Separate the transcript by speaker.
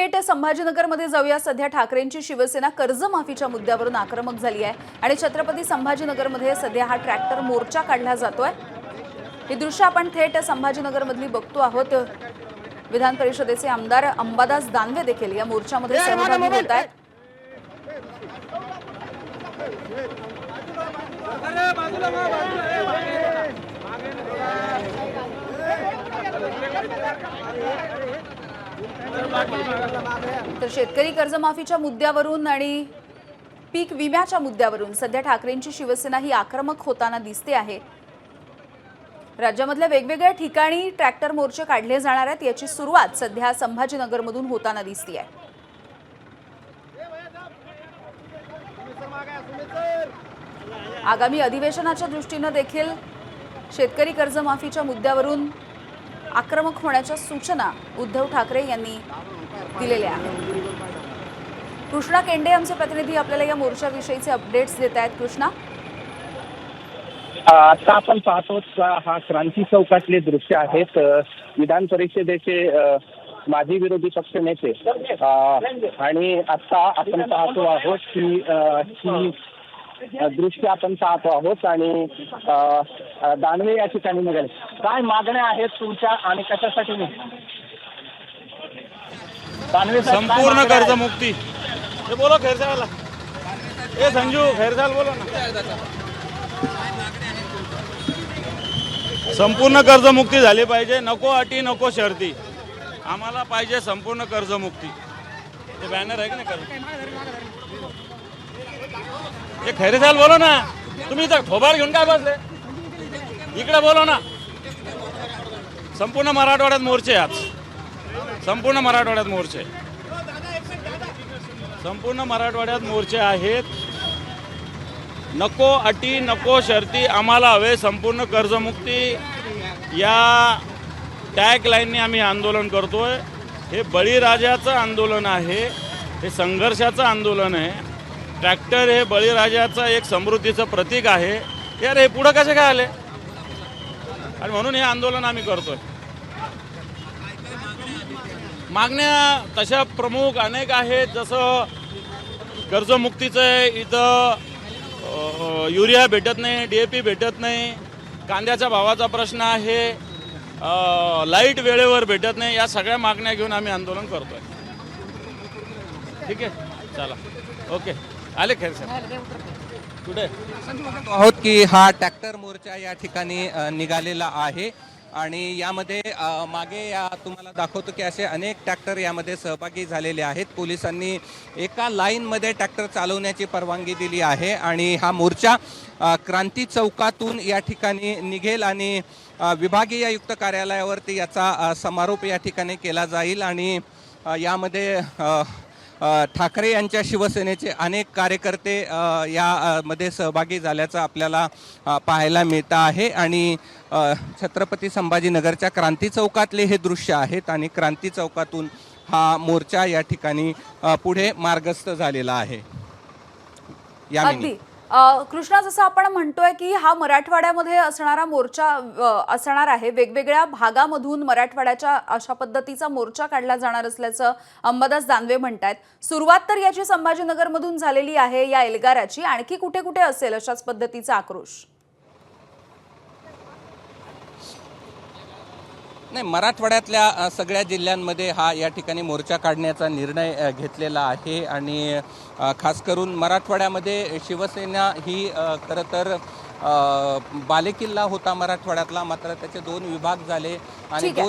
Speaker 1: थेट संभाजीनगरमध्ये जाऊया। सध्या ठाकरेंची शिवसेना कर्जमाफीच्या मुद्द्यावरून आक्रमक झाली आहे आणि छत्रपती संभाजीनगरमध्ये सध्या हा ट्रॅक्टर मोर्चा काढला जातोय। ही दृश्य आपण थेट संभाजीनगरमधली बघतो आहोत। विधान परिषदेचे आमदार अंबादास दानवे देखील या मोर्चामध्ये सहभागी होत आहेत। तर शेतकरी कर्जमाफीच्या मुद्द्यावरून आणि पीक विम्याच्या मुद्द्यावरून सध्या ठाकरेंची शिवसेना ही आक्रमक होताना दिसते आहे। राज्यामधल्या वेगवेगळ्या ठिकाणी ट्रॅक्टर मोर्चे काढले जाणार आहेत। याची सुरुवात सध्या संभाजीनगरमधून होताना दिसते आहे। आगामी अधिवेशनाच्या दृष्टीने देखील शेतकरी कर्जमाफीच्या मुद्द्यावरून आक्रमक होण्याच्या सूचना उद्धव ठाकरे यांनी दिलेल्या आहेत। कृष्णा केंडे आमचे प्रतिनिधी आपल्याला या मोर्चाविषयीचे अपडेट्स देत आहेत। कृष्णा,
Speaker 2: आता आपण पाहतो हा क्रांती चौकातले दृश्य आहेत। विधान परिषदेचे माजी विरोधी पक्ष नेते आणि आता आपण पाहतो आहोत की ही दृश्य आपण पाहतो आहोत आणि दानवे या ठिकाणी निघाले। काय मागण्या आहेत तुमच्या आणि कशासाठी दानवे?
Speaker 3: संपूर्ण कर्जमुक्ती। हे बोलो खैरसाला, ए संजू खैरसाल बोलो ना। संपूर्ण कर्जमुक्ती झाली पाहिजे, नको अटी नको शर्ती, आम्हाला पाहिजे संपूर्ण कर्जमुक्ती। हे बॅनर आहे की नाही? हे खैरसाल बोलो ना, तुम्ही इथं ठोबार घेऊन काय बसले? इकडे बोलो ना। संपूर्ण मराठवाड्यात मोर्चे आज, संपूर्ण मराठवाड्यात मोर्चे, संपूर्ण मराठवाड्यात मोर्चे आहेत। नको अटी नको शर्ती, आम्हाला हवे संपूर्ण कर्जमुक्ती या टॅग लाईनने आम्ही आंदोलन करतोय। हे बळीराजाचं आंदोलन आहे, हे संघर्षाचं आंदोलन आहे। ट्रॅक्टर हे बळीराजाचं एक समृद्धीचं प्रतीक आहे। यार हे पुढं कसे काय आले? आणि म्हणून हे आंदोलन आम्ही करतोय। मागण्या तशा प्रमुख अनेक आहेत, जसं कर्जमुक्तीचं इथं युरिया भेटत नाही, DAP भेटत नाही, कांद्याच्या भावाचा प्रश्न आहे, लाईट वेळेवर भेटत नाही। या सगळ्या मागण्या घेऊन आम्ही आंदोलन करतोय। ठीक आहे, चला, ओके, आले खैर सर कुठे
Speaker 4: आहोत की हा ट्रॅक्टर मोर्चा या ठिकाणी निघालेला आहे आणि यामध्ये मागे तुम्हाला दाखवतो की असे अनेक ट्रॅक्टर यामध्ये सहभागी झालेले आहेत। पोलिसांनी एका लाईनमध्ये ट्रॅक्टर चालवण्याची परवानगी दिली आहे आणि हा मोर्चा क्रांती चौकातून या ठिकाणी निघेल आणि विभागीय आयुक्त कार्यालयावरती याचा समारोप या ठिकाणी केला जाईल आणि यामध्ये ठाकरे यांच्या शिवसेनेचे अनेक कार्यकर्ते यामध्ये सहभागी झाल्याचं आपल्याला पाहायला मिळतं आहे आणि छत्रपती संभाजीनगरच्या क्रांती चौकातले हे दृश्य आहेत आणि क्रांती चौकातून हा मोर्चा या ठिकाणी पुढे मार्गस्थ झालेला आहे।
Speaker 1: अगदी कृष्णा, जसं आपण म्हणतोय की हा मराठवाड्यामध्ये असणारा मोर्चा असणार आहे। वेगवेगळ्या भागामधून मराठवाड्याच्या अशा पद्धतीचा मोर्चा काढला जाणार असल्याचं अंबादास दानवे म्हणतात। सुरुवात तर याची संभाजीनगरमधून झालेली आहे या एल्गाराची, आणखी कुठे कुठे असेल अशाच पद्धतीचा आक्रोश?
Speaker 4: नाही, मराठवाड्यातल्या सगळ्या जिल्ह्यांमध्ये हा या ठिकाणी मोर्चा काढण्याचा निर्णय घेतलेला आहे आणि खास करून मराठवाड्यामध्ये शिवसेना ही खरं तर बालेकिल्ला होता मराठवाड्यातला, मात्र त्याचे 2 विभाग झाले आणि 2